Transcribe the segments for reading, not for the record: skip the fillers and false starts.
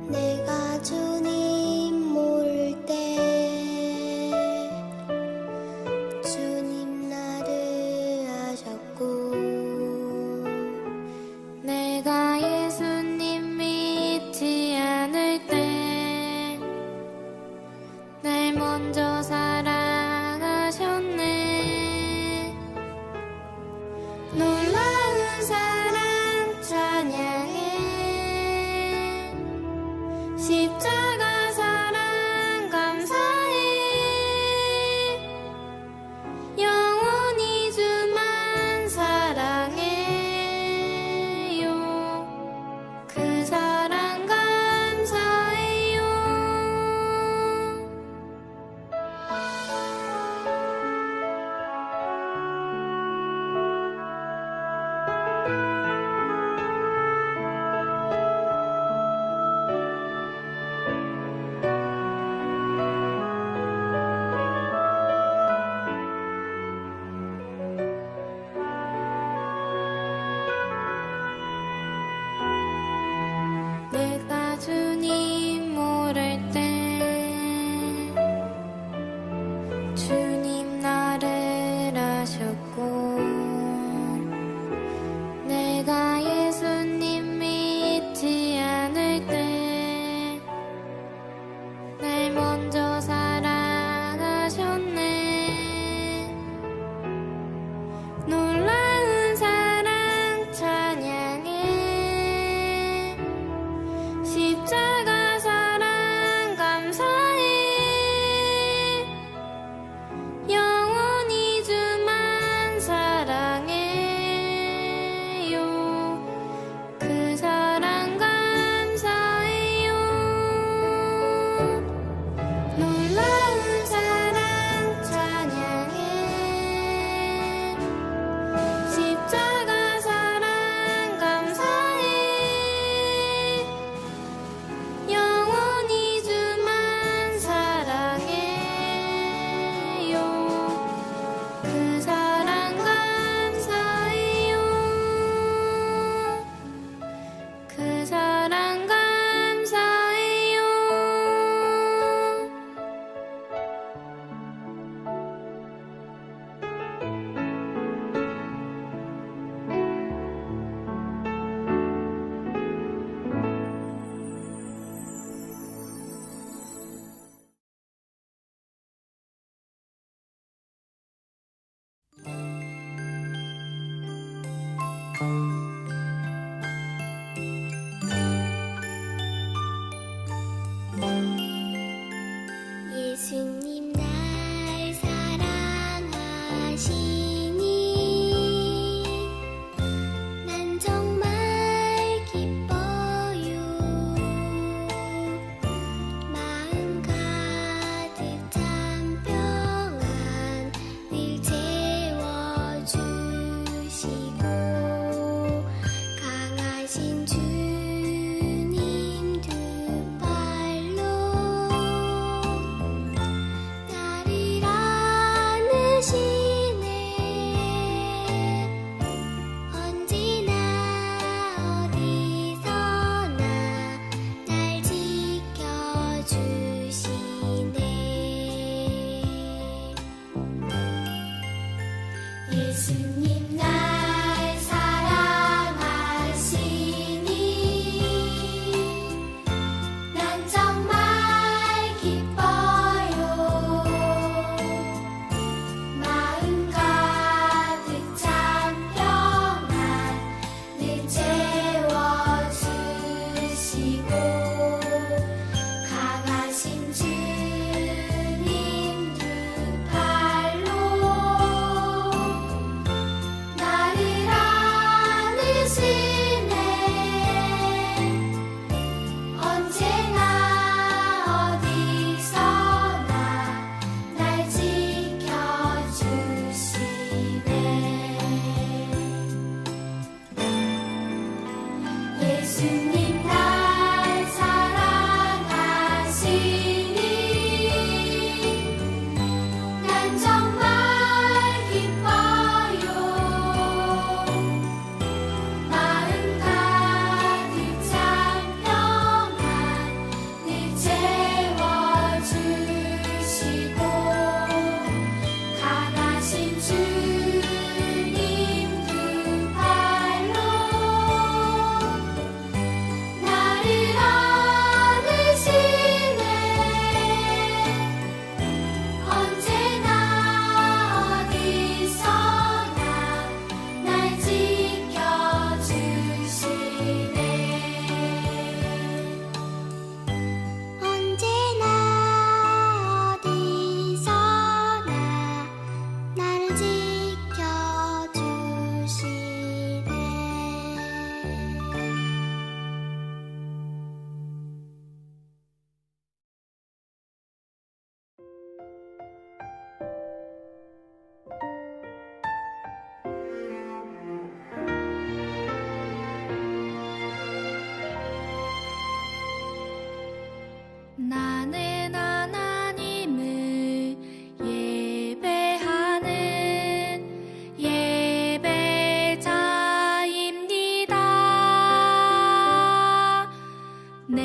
내가 주님 모를 때 주님 나를 아셨고, 내가 예수님 믿지 않을 때 날 먼저 사랑하셨네. 놀라운 사랑 찬양해. 십자가 사랑 감사해. 영원히 주만 사랑해요. 그 사랑 감사해요.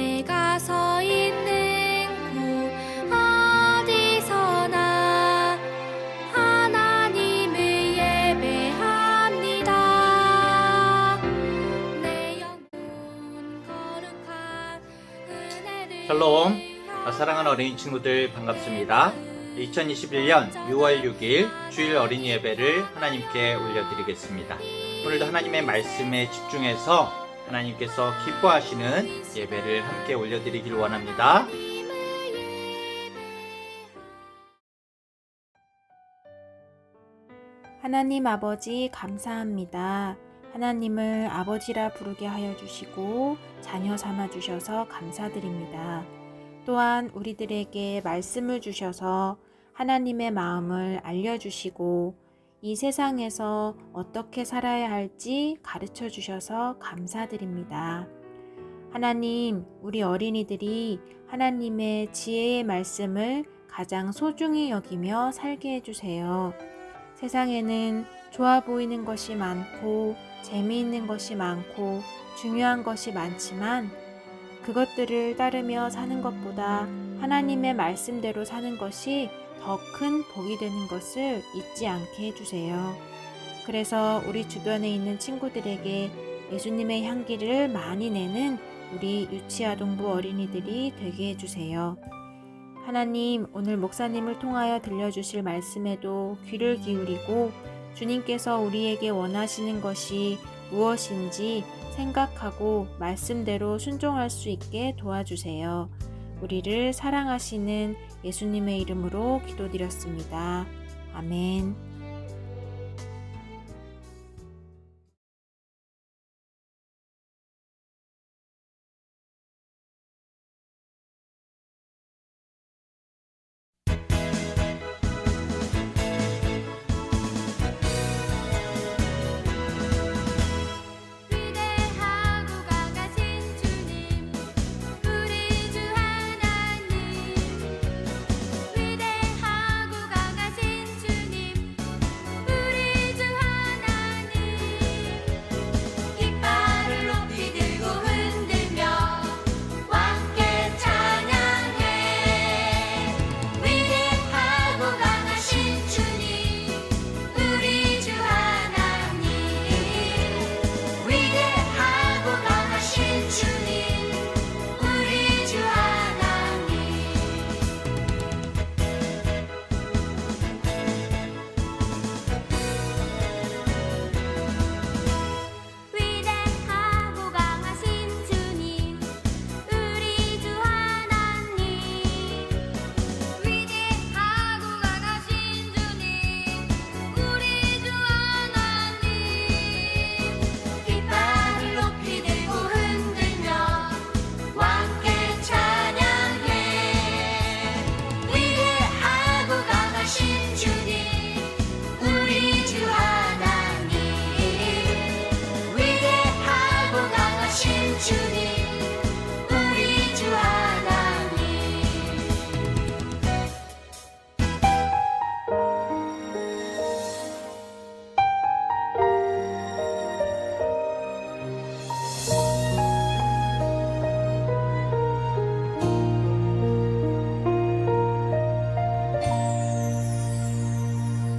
내가 서 있는 곳 어디서나 하나님을 예배합니다. 내 영혼 거룩한 은혜를 샬롬, 사랑하는 어린이 친구들 반갑습니다. 2021년 6월 6일 주일 어린이 예배를 하나님께 올려드리겠습니다. 오늘도 하나님의 말씀에 집중해서 하나님께서 기뻐하시는 예배를 함께 올려드리길 원합니다. 하나님 아버지 감사합니다. 하나님을 아버지라 부르게 하여 주시고 자녀 삼아 주셔서 감사드립니다. 또한 우리들에게 말씀을 주셔서 하나님의 마음을 알려주시고 이 세상에서 어떻게 살아야 할지 가르쳐 주셔서 감사드립니다. 하나님, 우리 어린이들이 하나님의 지혜의 말씀을 가장 소중히 여기며 살게 해주세요. 세상에는 좋아 보이는 것이 많고 재미있는 것이 많고 중요한 것이 많지만 그것들을 따르며 사는 것보다 하나님의 말씀대로 사는 것이 더 큰 복이 되는 것을 잊지 않게 해주세요. 그래서 우리 주변에 있는 친구들에게 예수님의 향기를 많이 내는 우리 유치아동부 어린이들이 되게 해주세요. 하나님, 오늘 목사님을 통하여 들려주실 말씀에도 귀를 기울이고 주님께서 우리에게 원하시는 것이 무엇인지 생각하고 말씀대로 순종할 수 있게 도와주세요. 우리를 사랑하시는 예수님의 이름으로 기도드렸습니다. 아멘. 위대하고 강하신 주님 우리 주 하나님 위대하고 강하신 주님 우리 주 하나님 깃발을 높이 들고 흔들며 함께 찬양해 위대하고 강하신 주님 우리 주 하나님 위대하고 강하신 주님 우리 주 하나님 위대하고 강하신 주님 우리 주 하나님 위대하고 강하신 주님 우리 주 하나님 깃발을 높이 들고 흔들며 함께 찬양해 위대하고 강하신 주님 우리 주 하나님 위대하고 강하신 주님 우리 주 하나님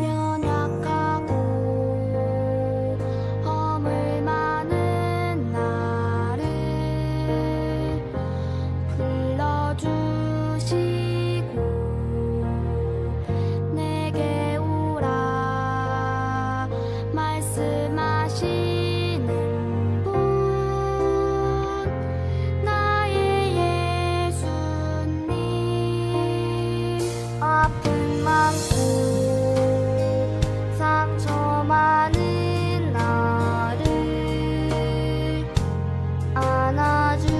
연약하고 허물 많은 나를 불러주시고 내게 오라 말씀하시는 분 나의 예수님 아픔 많고 상처 많은 나를 안아주시고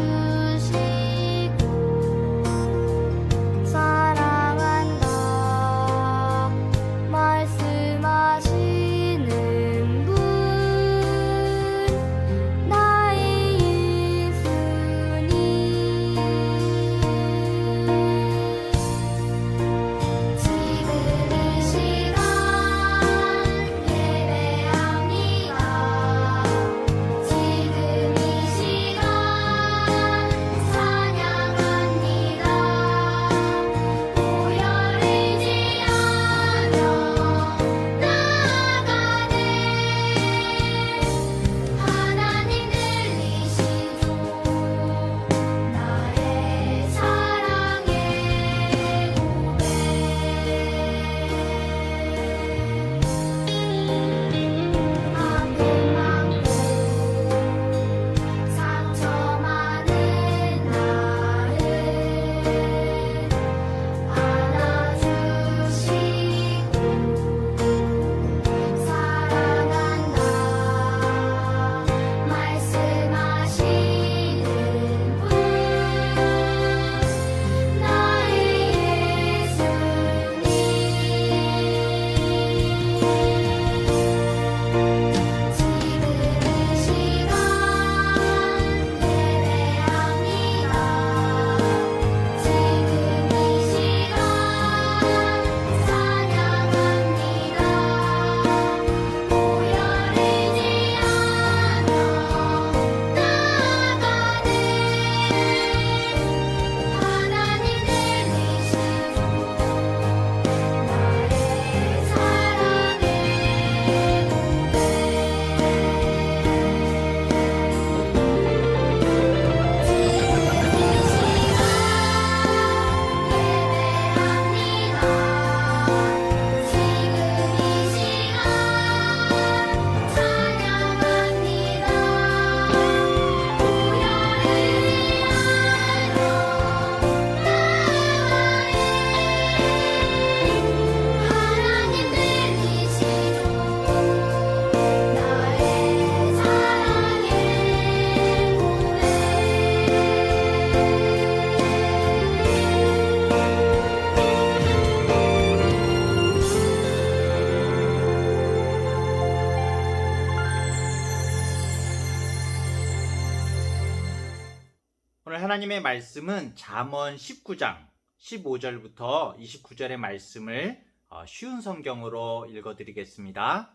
하나님의 말씀은 잠언 19장 15절부터 29절의 말씀을 쉬운 성경으로 읽어드리겠습니다.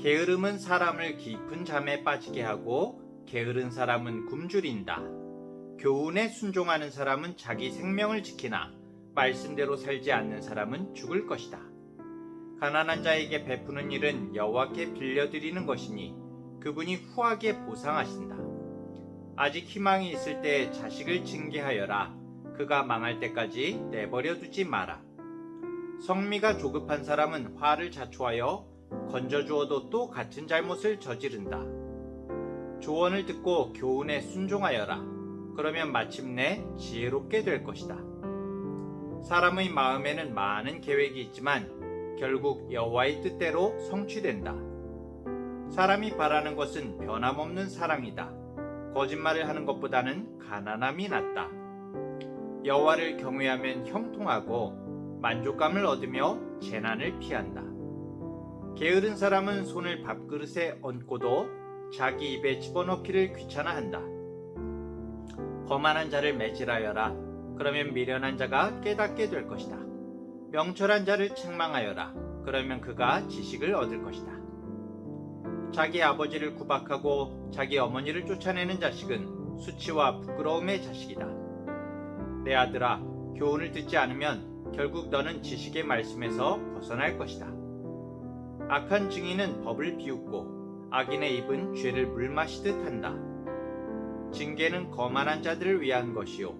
게으름은 사람을 깊은 잠에 빠지게 하고 게으른 사람은 굶주린다. 교훈에 순종하는 사람은 자기 생명을 지키나 말씀대로 살지 않는 사람은 죽을 것이다. 가난한 자에게 베푸는 일은 여호와께 빌려드리는 것이니 그분이 후하게 보상하신다. 아직 희망이 있을 때 자식을 징계하여라. 그가 망할 때까지 내버려 두지 마라. 성미가 조급한 사람은 화를 자초하여 건져주어도 또 같은 잘못을 저지른다. 조언을 듣고 교훈에 순종하여라. 그러면 마침내 지혜롭게 될 것이다. 사람의 마음에는 많은 계획이 있지만 결국 여호와의 뜻대로 성취된다. 사람이 바라는 것은 변함없는 사랑이다. 거짓말을 하는 것보다는 가난함이 낫다. 여호와를 경외하면 형통하고 만족감을 얻으며 재난을 피한다. 게으른 사람은 손을 밥그릇에 얹고도 자기 입에 집어넣기를 귀찮아한다. 거만한 자를 매질하여라. 그러면 미련한 자가 깨닫게 될 것이다. 명철한 자를 책망하여라. 그러면 그가 지식을 얻을 것이다. 자기 아버지를 구박하고 자기 어머니를 쫓아내는 자식은 수치와 부끄러움의 자식이다. 내 아들아, 교훈을 듣지 않으면 결국 너는 지식의 말씀에서 벗어날 것이다. 악한 증인은 법을 비웃고 악인의 입은 죄를 물마시듯 한다. 징계는 거만한 자들을 위한 것이요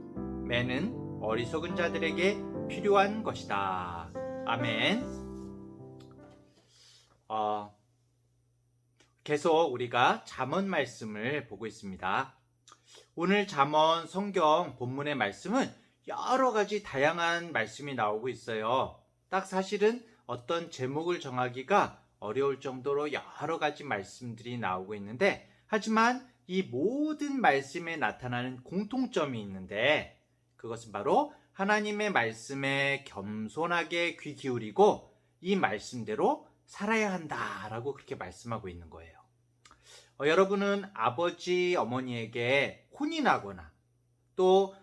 매는 어리석은 자들에게 필요한 것이다. 아멘. 계속 우리가 잠언 말씀을 보고 있습니다. 오늘 잠언 성경 본문의 말씀은 여러 가지 다양한 말씀이 나오고 있어요. 딱 사실은 어떤 제목을 정하기가 어려울 정도로 여러 가지 말씀들이 나오고 있는데, 하지만 이 모든 말씀에 나타나는 공통점이 있는데, 그것은 바로 하나님의 말씀에 겸손하게 귀 기울이고 이 말씀대로 살아야 한다라고 그렇게 말씀하고 있는 거예요. 여러분은 아버지, 어머니에게 혼이 나거나 또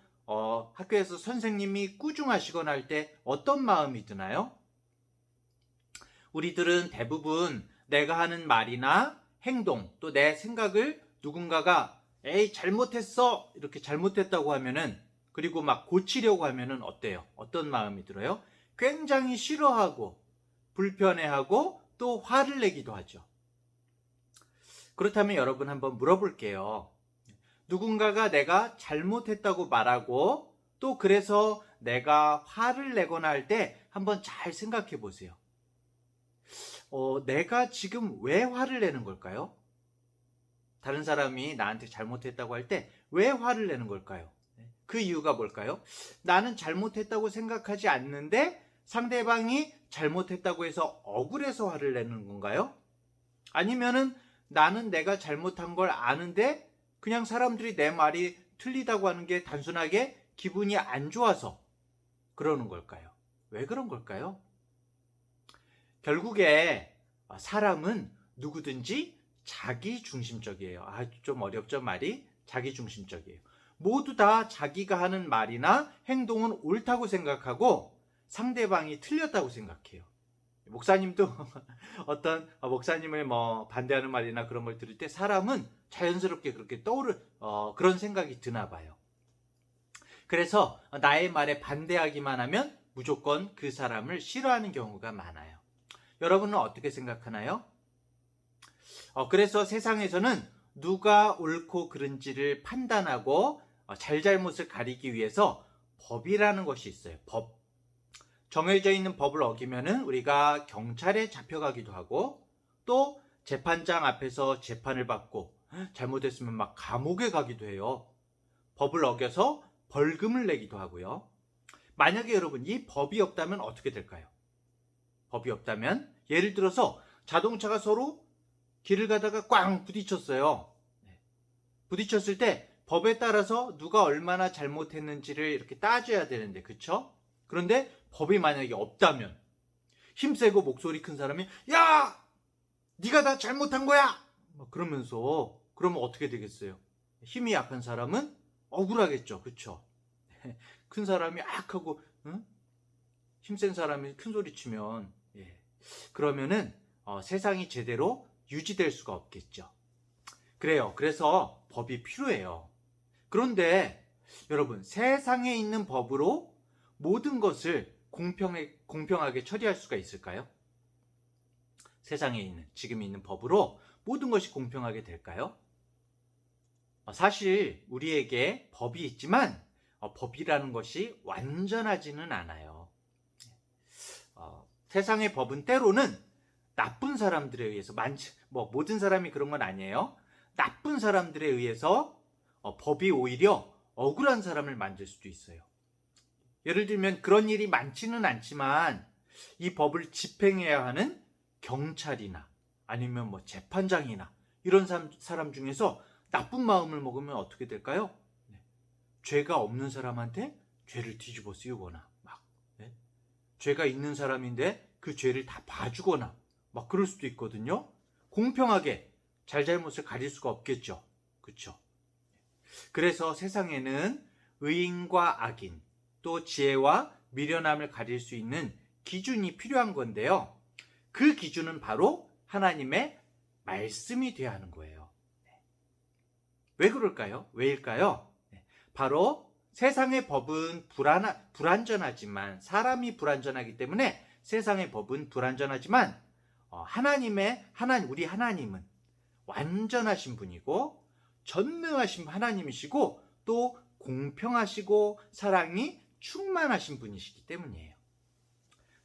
학교에서 선생님이 꾸중하시거나 할 때 어떤 마음이 드나요? 우리들은 대부분 내가 하는 말이나 행동 또 내 생각을 누군가가 에이 잘못했어 이렇게 잘못했다고 하면은, 그리고 막 고치려고 하면은 어때요? 어떤 마음이 들어요? 굉장히 싫어하고 불편해하고 또 화를 내기도 하죠. 그렇다면 여러분 한번 물어볼게요. 누군가가 내가 잘못했다고 말하고 또 그래서 내가 화를 내거나 할 때 한번 잘 생각해 보세요. 내가 지금 왜 화를 내는 걸까요? 다른 사람이 나한테 잘못했다고 할 때 왜 화를 내는 걸까요? 그 이유가 뭘까요? 나는 잘못했다고 생각하지 않는데 상대방이 잘못했다고 해서 억울해서 화를 내는 건가요? 아니면은 나는 내가 잘못한 걸 아는데 그냥 사람들이 내 말이 틀리다고 하는 게 단순하게 기분이 안 좋아서 그러는 걸까요? 왜 그런 걸까요? 결국에 사람은 누구든지 자기중심적이에요. 좀 어렵죠, 말이? 자기중심적이에요. 모두 다 자기가 하는 말이나 행동은 옳다고 생각하고 상대방이 틀렸다고 생각해요. 목사님도 어떤 목사님을 반대하는 말이나 그런 걸 들을 때 사람은 자연스럽게 그렇게 그런 생각이 드나 봐요. 그래서 나의 말에 반대하기만 하면 무조건 그 사람을 싫어하는 경우가 많아요. 여러분은 어떻게 생각하나요? 그래서 세상에서는 누가 옳고 그른지를 판단하고 잘잘못을 가리기 위해서 법이라는 것이 있어요. 법. 정해져 있는 법을 어기면은 우리가 경찰에 잡혀가기도 하고 또 재판장 앞에서 재판을 받고 잘못했으면 막 감옥에 가기도 해요. 법을 어겨서 벌금을 내기도 하고요. 만약에 여러분 이 법이 없다면 어떻게 될까요? 법이 없다면 예를 들어서 자동차가 서로 길을 가다가 꽝 부딪혔어요. 부딪혔을 때 법에 따라서 누가 얼마나 잘못했는지를 이렇게 따져야 되는데, 그쵸? 그런데 법이 만약에 없다면 힘세고 목소리 큰 사람이 야! 네가 다 잘못한 거야! 그러면서 그러면 어떻게 되겠어요? 힘이 약한 사람은 억울하겠죠. 그쵸? 큰 사람이 악하고 응? 힘센 사람이 큰 소리 치면 그러면은 세상이 제대로 유지될 수가 없겠죠. 그래요. 그래서 법이 필요해요. 그런데 여러분, 세상에 있는 법으로 모든 것을 공평하게 처리할 수가 있을까요? 세상에 있는, 지금 있는 법으로 모든 것이 공평하게 될까요? 사실 우리에게 법이 있지만 법이라는 것이 완전하지는 않아요. 세상의 법은 때로는 나쁜 사람들에 의해서, 모든 사람이 그런 건 아니에요. 나쁜 사람들에 의해서 법이 오히려 억울한 사람을 만들 수도 있어요. 예를 들면 그런 일이 많지는 않지만 이 법을 집행해야 하는 경찰이나 아니면 재판장이나 이런 사람 중에서 나쁜 마음을 먹으면 어떻게 될까요? 죄가 없는 사람한테 죄를 뒤집어 씌우거나 죄가 있는 사람인데 그 죄를 다 봐주거나 그럴 수도 있거든요. 공평하게 잘잘못을 가릴 수가 없겠죠. 그렇죠? 그래서 세상에는 의인과 악인, 또 지혜와 미련함을 가릴 수 있는 기준이 필요한 건데요. 그 기준은 바로 하나님의 말씀이 되어야 하는 거예요. 왜 그럴까요? 왜일까요? 바로 세상의 법은 불완전하지만, 사람이 불완전하기 때문에 세상의 법은 불완전하지만 우리 하나님은 완전하신 분이고 전능하신 하나님이시고 또 공평하시고 사랑이 충만하신 분이시기 때문이에요.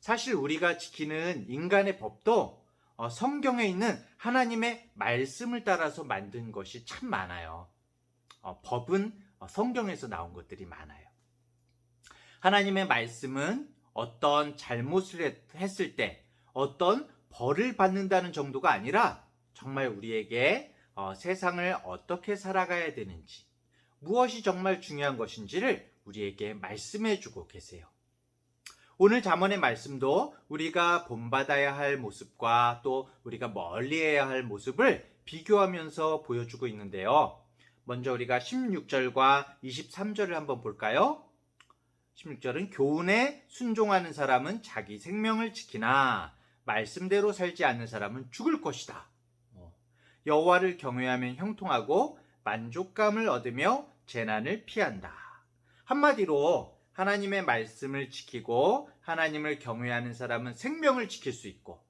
사실 우리가 지키는 인간의 법도 성경에 있는 하나님의 말씀을 따라서 만든 것이 참 많아요. 법은 성경에서 나온 것들이 많아요. 하나님의 말씀은 어떤 잘못을 했을 때 어떤 벌을 받는다는 정도가 아니라 정말 우리에게 세상을 어떻게 살아가야 되는지, 무엇이 정말 중요한 것인지를 우리에게 말씀해 주고 계세요. 오늘 잠언의 말씀도 우리가 본받아야 할 모습과 또 우리가 멀리해야 할 모습을 비교하면서 보여주고 있는데요. 먼저 우리가 16절과 23절을 한번 볼까요? 16절은 교훈에 순종하는 사람은 자기 생명을 지키나 말씀대로 살지 않는 사람은 죽을 것이다. 여호와를 경외하면 형통하고 만족감을 얻으며 재난을 피한다. 한마디로 하나님의 말씀을 지키고 하나님을 경외하는 사람은 생명을 지킬 수 있고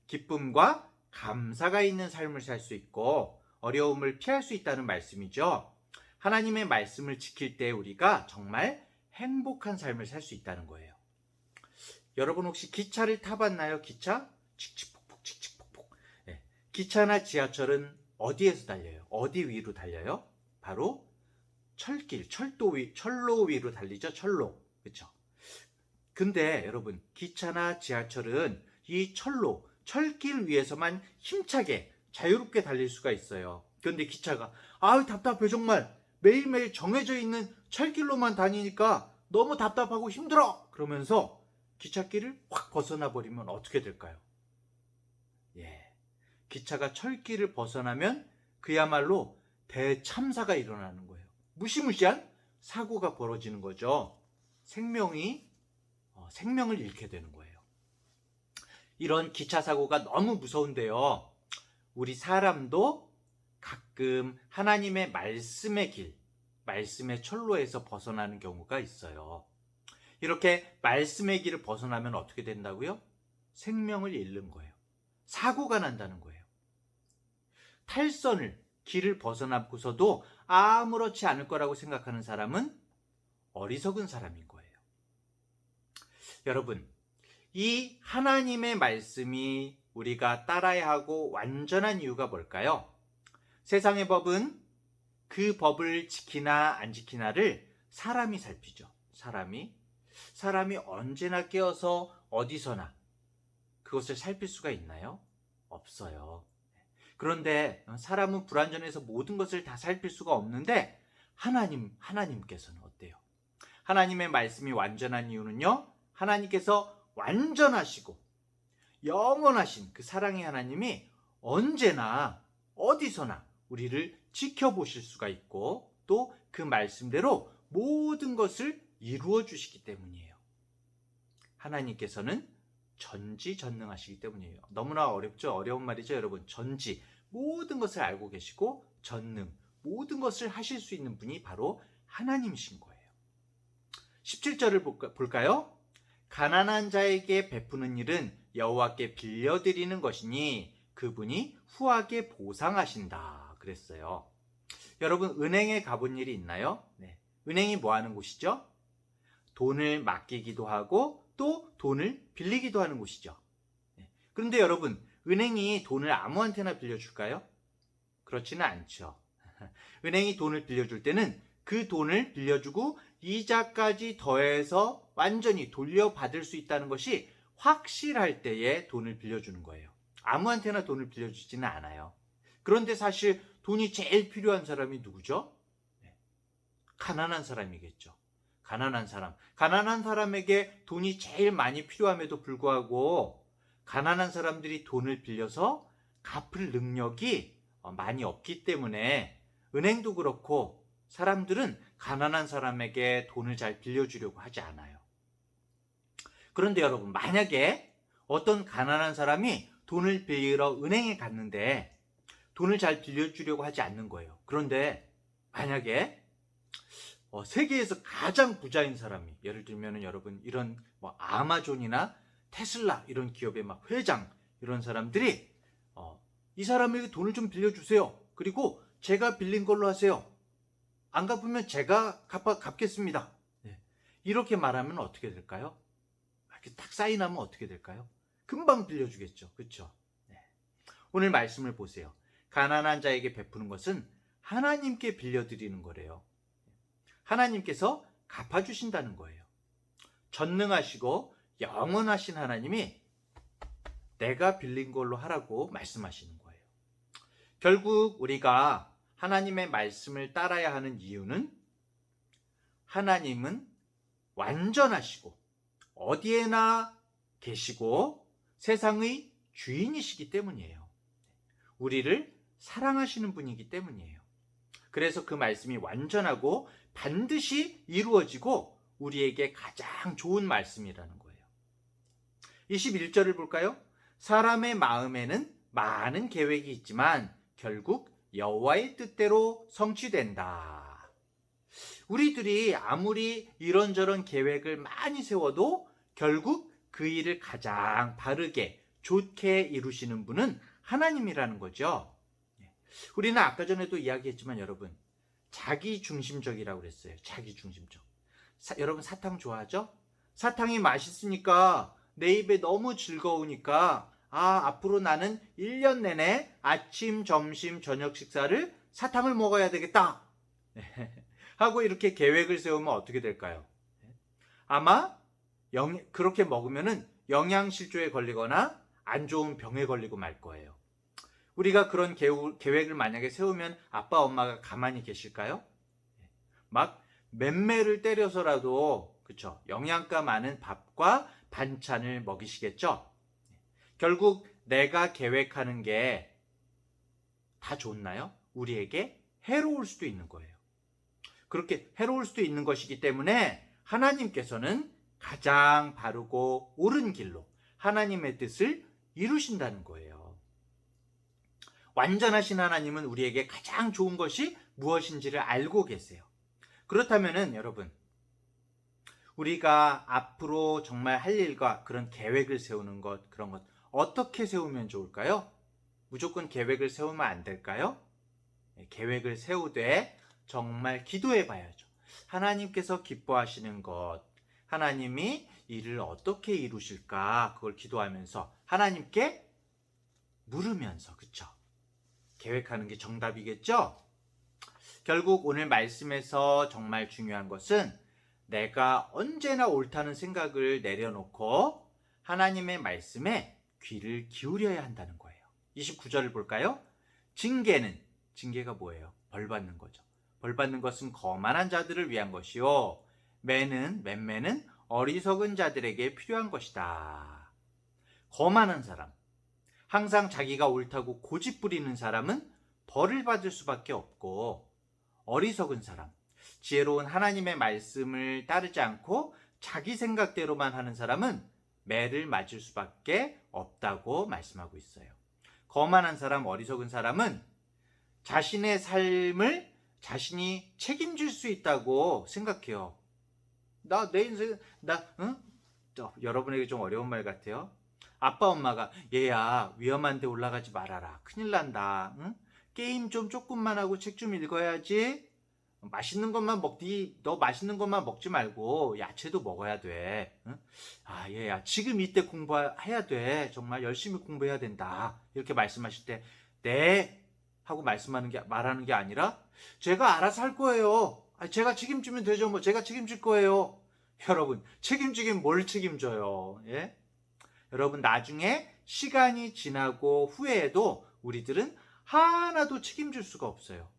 기쁨과 감사가 있는 삶을 살 수 있고 어려움을 피할 수 있다는 말씀이죠. 하나님의 말씀을 지킬 때 우리가 정말 행복한 삶을 살 수 있다는 거예요. 여러분 혹시 기차를 타봤나요? 기차? 칙칙폭폭 칙칙폭폭. 기차나 지하철은 어디에서 달려요? 어디 위로 달려요? 바로 철길, 철로 위로 달리죠. 철로. 그렇죠? 근데 여러분, 기차나 지하철은 이 철길 위에서만 힘차게 자유롭게 달릴 수가 있어요. 그런데 기차가 답답해 정말. 매일매일 정해져 있는 철길로만 다니니까 너무 답답하고 힘들어. 그러면서 기찻길을 확 벗어나 버리면 어떻게 될까요? 기차가 철길을 벗어나면 그야말로 대참사가 일어나는 거예요. 무시무시한 사고가 벌어지는 거죠. 생명을 잃게 되는 거예요. 이런 기차 사고가 너무 무서운데요. 우리 사람도 가끔 하나님의 말씀의 길, 말씀의 철로에서 벗어나는 경우가 있어요. 이렇게 말씀의 길을 벗어나면 어떻게 된다고요? 생명을 잃는 거예요. 사고가 난다는 거예요. 길을 벗어나고서도 아무렇지 않을 거라고 생각하는 사람은 어리석은 사람인 거예요. 여러분, 이 하나님의 말씀이 우리가 따라야 하고 완전한 이유가 뭘까요? 세상의 법은 그 법을 지키나 안 지키나를 사람이 살피죠. 사람이 언제나 깨어서 어디서나 그것을 살필 수가 있나요? 없어요. 그런데 사람은 불완전해서 모든 것을 다 살필 수가 없는데 하나님께서는 어때요? 하나님의 말씀이 완전한 이유는요, 하나님께서 완전하시고 영원하신 그 사랑의 하나님이 언제나 어디서나 우리를 지켜보실 수가 있고 또 그 말씀대로 모든 것을 이루어 주시기 때문이에요. 하나님께서는 전지전능하시기 때문이에요. 너무나 어렵죠? 어려운 말이죠, 여러분. 전지, 모든 것을 알고 계시고 전능, 모든 것을 하실 수 있는 분이 바로 하나님이신 거예요. 17절을 볼까요? 가난한 자에게 베푸는 일은 여호와께 빌려드리는 것이니 그분이 후하게 보상하신다 그랬어요. 여러분, 은행에 가본 일이 있나요? 네. 은행이 뭐 하는 곳이죠? 돈을 맡기기도 하고 또 돈을 빌리기도 하는 곳이죠. 네. 그런데 여러분, 은행이 돈을 아무한테나 빌려줄까요? 그렇지는 않죠. 은행이 돈을 빌려줄 때는 그 돈을 빌려주고 이자까지 더해서 완전히 돌려받을 수 있다는 것이 확실할 때에 돈을 빌려주는 거예요. 아무한테나 돈을 빌려주지는 않아요. 그런데 사실 돈이 제일 필요한 사람이 누구죠? 네. 가난한 사람이겠죠. 가난한 사람. 가난한 사람에게 돈이 제일 많이 필요함에도 불구하고 가난한 사람들이 돈을 빌려서 갚을 능력이 많이 없기 때문에 은행도 그렇고 사람들은 가난한 사람에게 돈을 잘 빌려주려고 하지 않아요. 그런데 여러분, 만약에 어떤 가난한 사람이 돈을 빌리러 은행에 갔는데 돈을 잘 빌려주려고 하지 않는 거예요. 그런데 만약에 세계에서 가장 부자인 사람이, 예를 들면 여러분 이런 아마존이나 테슬라 이런 기업의 막 회장 이런 사람들이 이 사람에게 돈을 좀 빌려주세요. 그리고 제가 빌린 걸로 하세요. 안 갚으면 제가 갚겠습니다. 네. 이렇게 말하면 어떻게 될까요? 이렇게 딱 사인하면 어떻게 될까요? 금방 빌려주겠죠. 그렇죠? 네. 오늘 말씀을 보세요. 가난한 자에게 베푸는 것은 하나님께 빌려드리는 거래요. 하나님께서 갚아주신다는 거예요. 전능하시고 영원하신 하나님이 내가 빌린 걸로 하라고 말씀하시는 거예요. 결국 우리가 하나님의 말씀을 따라야 하는 이유는 하나님은 완전하시고 어디에나 계시고 세상의 주인이시기 때문이에요. 우리를 사랑하시는 분이기 때문이에요. 그래서 그 말씀이 완전하고 반드시 이루어지고 우리에게 가장 좋은 말씀이라는 거예요. 21절을 볼까요? 사람의 마음에는 많은 계획이 있지만 결국 여호와의 뜻대로 성취된다. 우리들이 아무리 이런저런 계획을 많이 세워도 결국 그 일을 가장 바르게 좋게 이루시는 분은 하나님이라는 거죠. 우리는 아까 전에도 이야기했지만 여러분, 자기중심적이라고 그랬어요. 자기중심적. 여러분 사탕 좋아하죠? 사탕이 맛있으니까 내 입에 너무 즐거우니까 앞으로 나는 1년 내내 아침, 점심, 저녁 식사를 사탕을 먹어야 되겠다 하고 이렇게 계획을 세우면 어떻게 될까요? 아마 그렇게 먹으면은 영양실조에 걸리거나 안 좋은 병에 걸리고 말 거예요. 우리가 그런 계획을 만약에 세우면 아빠 엄마가 가만히 계실까요? 막 맴매를 때려서라도 그쵸, 영양가 많은 밥과 반찬을 먹이시겠죠? 결국 내가 계획하는 게 다 좋나요? 우리에게 해로울 수도 있는 거예요. 그렇게 해로울 수도 있는 것이기 때문에 하나님께서는 가장 바르고 옳은 길로 하나님의 뜻을 이루신다는 거예요. 완전하신 하나님은 우리에게 가장 좋은 것이 무엇인지를 알고 계세요. 그렇다면은 여러분, 우리가 앞으로 정말 할 일과 그런 계획을 세우는 것, 그런 것 어떻게 세우면 좋을까요? 무조건 계획을 세우면 안 될까요? 계획을 세우되 정말 기도해 봐야죠. 하나님께서 기뻐하시는 것, 하나님이 이를 어떻게 이루실까, 그걸 기도하면서 하나님께 물으면서, 그쵸? 계획하는 게 정답이겠죠? 결국 오늘 말씀에서 정말 중요한 것은 내가 언제나 옳다는 생각을 내려놓고 하나님의 말씀에 귀를 기울여야 한다는 거예요. 29절을 볼까요? 징계가 뭐예요? 벌 받는 거죠. 벌 받는 것은 거만한 자들을 위한 것이요, 맴매는 어리석은 자들에게 필요한 것이다. 거만한 사람, 항상 자기가 옳다고 고집 부리는 사람은 벌을 받을 수밖에 없고, 어리석은 사람, 지혜로운 하나님의 말씀을 따르지 않고 자기 생각대로만 하는 사람은 매를 맞을 수밖에 없다고 말씀하고 있어요. 거만한 사람, 어리석은 사람은 자신의 삶을 자신이 책임질 수 있다고 생각해요. 내 인생, 응? 여러분에게 좀 어려운 말 같아요. 아빠, 엄마가 얘야 위험한 데 올라가지 말아라. 큰일 난다. 응? 게임 좀 조금만 하고 책 좀 읽어야지. 맛있는 것만 먹디. 너 맛있는 것만 먹지 말고 야채도 먹어야 돼. 응? 아, 얘야 지금 이때 공부해야 돼. 정말 열심히 공부해야 된다. 이렇게 말씀하실 때 네 하고 말하는 게 아니라 제가 알아서 할 거예요. 제가 책임지면 되죠. 뭐 제가 책임질 거예요. 여러분, 책임지긴 뭘 책임져요. 예? 여러분, 나중에 시간이 지나고 후회해도 우리들은 하나도 책임질 수가 없어요.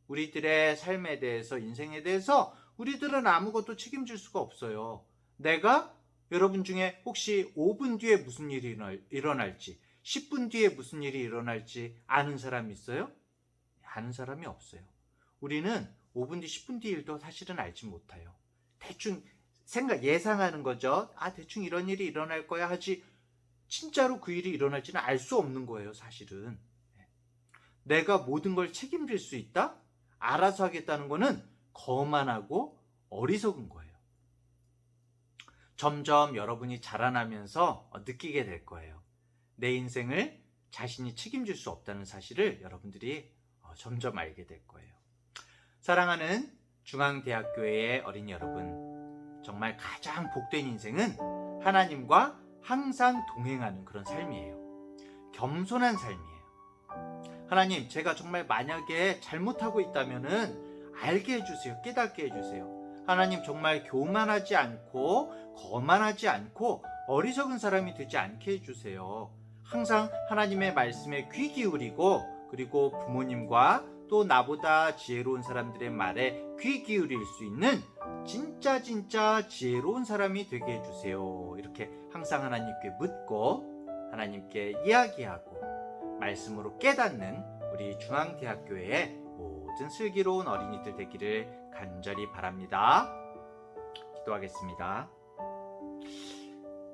우리들의 삶에 대해서, 인생에 대해서 우리들은 아무것도 책임질 수가 없어요. 내가 여러분 중에 혹시 5분 뒤에 무슨 일이 일어날지, 10분 뒤에 무슨 일이 일어날지 아는 사람이 있어요? 아는 사람이 없어요. 우리는 5분 뒤, 10분 뒤 일도 사실은 알지 못해요. 대충 예상하는 거죠. 대충 이런 일이 일어날 거야 하지, 진짜로 그 일이 일어날지는 알 수 없는 거예요, 사실은. 내가 모든 걸 책임질 수 있다? 알아서 하겠다는 거는 거만하고 어리석은 거예요. 점점 여러분이 자라나면서 느끼게 될 거예요. 내 인생을 자신이 책임질 수 없다는 사실을 여러분들이 점점 알게 될 거예요. 사랑하는 중앙대학교의 어린이 여러분, 정말 가장 복된 인생은 하나님과 항상 동행하는 그런 삶이에요. 겸손한 삶이에요. 하나님, 제가 정말 만약에 잘못하고 있다면은 알게 해주세요. 깨닫게 해주세요. 하나님, 정말 교만하지 않고 거만하지 않고 어리석은 사람이 되지 않게 해주세요. 항상 하나님의 말씀에 귀 기울이고, 그리고 부모님과 또 나보다 지혜로운 사람들의 말에 귀 기울일 수 있는 진짜 지혜로운 사람이 되게 해주세요. 이렇게 항상 하나님께 묻고 하나님께 이야기하고 말씀으로 깨닫는 우리 중앙대학교의 모든 슬기로운 어린이들 되기를 간절히 바랍니다. 기도하겠습니다.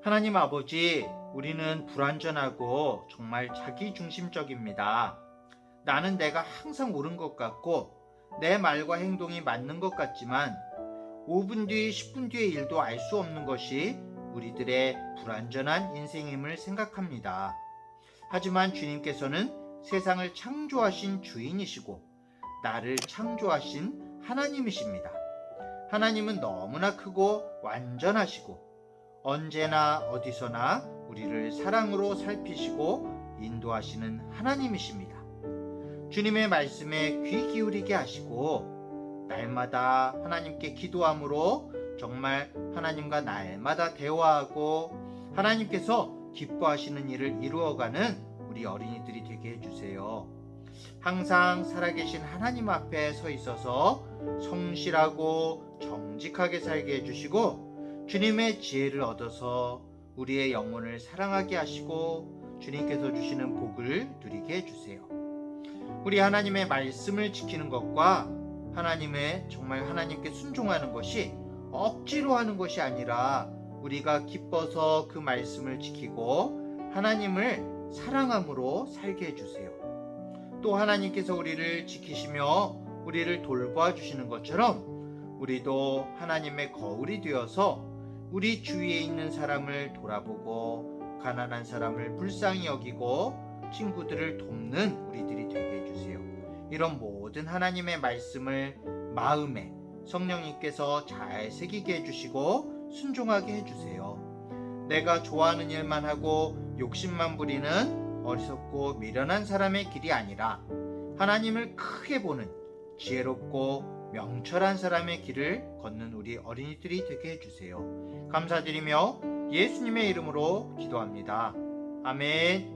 하나님 아버지, 우리는 불완전하고 정말 자기중심적입니다. 나는 내가 항상 옳은 것 같고 내 말과 행동이 맞는 것 같지만 5분 뒤, 10분 뒤의 일도 알 수 없는 것이 우리들의 불완전한 인생임을 생각합니다. 하지만 주님께서는 세상을 창조하신 주인이시고 나를 창조하신 하나님이십니다. 하나님은 너무나 크고 완전하시고 언제나 어디서나 우리를 사랑으로 살피시고 인도하시는 하나님이십니다. 주님의 말씀에 귀 기울이게 하시고 날마다 하나님께 기도함으로 정말 하나님과 날마다 대화하고 하나님께서 기뻐하시는 일을 이루어가는 우리 어린이들이 되게 해주세요. 항상 살아계신 하나님 앞에 서 있어서 성실하고 정직하게 살게 해주시고 주님의 지혜를 얻어서 우리의 영혼을 사랑하게 하시고 주님께서 주시는 복을 누리게 해주세요. 우리 하나님의 말씀을 지키는 것과 정말 하나님께 순종하는 것이 억지로 하는 것이 아니라 우리가 기뻐서 그 말씀을 지키고 하나님을 사랑함으로 살게 해주세요. 또 하나님께서 우리를 지키시며 우리를 돌보아 주시는 것처럼 우리도 하나님의 거울이 되어서 우리 주위에 있는 사람을 돌아보고 가난한 사람을 불쌍히 여기고 친구들을 돕는 우리들이 되게 해주세요. 이런 모든 하나님의 말씀을 마음에 성령님께서 잘 새기게 해주시고 순종하게 해주세요. 내가 좋아하는 일만 하고 욕심만 부리는 어리석고 미련한 사람의 길이 아니라 하나님을 크게 보는 지혜롭고 명철한 사람의 길을 걷는 우리 어린이들이 되게 해주세요. 감사드리며 예수님의 이름으로 기도합니다. 아멘.